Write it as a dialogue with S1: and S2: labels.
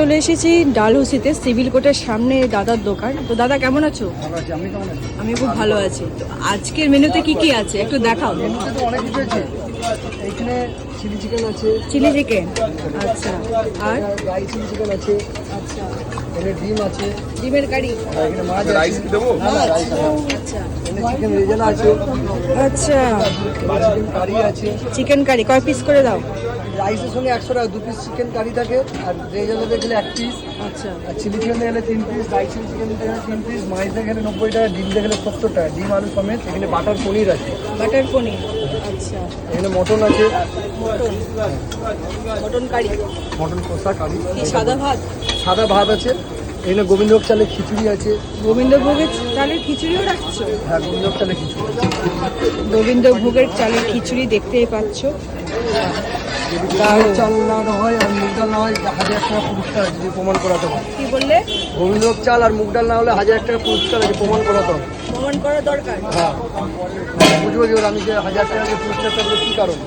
S1: চলে এসেছি ডালহৌসিতে সিভিল কোর্টের সামনে দাদার দোকান। তো দাদা কেমন আছো? আমি খুব ভালো আছি। তো আজকের মেনুতে কি কি আছে একটু দেখাও।
S2: মেনুতে তো অনেক কিছু আছে। এইখানে চিলি চিকেন আছে,
S1: চিলি চিকেন, আচ্ছা, আর
S2: ড্রাই চিলি চিকেন আছে,
S1: আচ্ছা
S2: এখানে ডিম আছে,
S1: ডিমের কারি,
S2: আর এখানে মাছ আছে।
S3: রাইস দেবো?
S2: না, না, রাইস আছে।
S1: আচ্ছা
S2: এখানে চিকেন রেজালা আছে,
S1: আচ্ছা
S2: চিকেন কারি আছে।
S1: চিকেন কারি কয় পিস করে দাও?
S2: রাইসের সঙ্গে 100 টাকা 2 পিস চিকেন কারি থাকে, আর রেজালাতে গেলে 1 পিস,
S1: আচ্ছা
S2: আর চিলি চিকেন গেলে 3 পিস, ড্রাই চিলি চিকেন গেলে 3 পিস, মাইসে গেলে 90 টাকা, ডিম গেলে 70 টাকা, ডিম আলু সমেত। এখানে বাটার পনির আছে,
S1: বাটার পনির, আচ্ছা
S2: এখানে মটন আছে,
S1: মটন, মটন কারি,
S2: মটন কষা কারি,
S1: কি সাদা ভাত?
S2: সাদা ভাত আছে। এখানে গোবিন্দভোগ চালের খিচুড়ি আছে।
S1: গোবিন্দভোগের চালের খিচুড়িও রাখছো?
S2: হ্যাঁ, গোবিন্দভোগ চালের খিচুড়ি।
S1: গোবিন্দভোগের চালের খিচুড়ি দেখতেই পাচ্ছ।
S2: যদি গোবিন্দভোগ চাল না হয় আর মুগ ডাল না হয় 1000 টাকা পুরস্কার আছে, যদি প্রমাণ করাতে হয়।
S1: কি বললে?
S2: গোবিন্দভোগ চাল আর মুগ ডাল না হলে 1000 টাকা পুরস্কার আছে, প্রমাণ করাতে হবে।
S1: প্রমাণ করা দরকার।
S2: হ্যাঁ, বুঝবো যে আমি যে 1000 টাকা পুরস্কার থাকবে কি কারণ।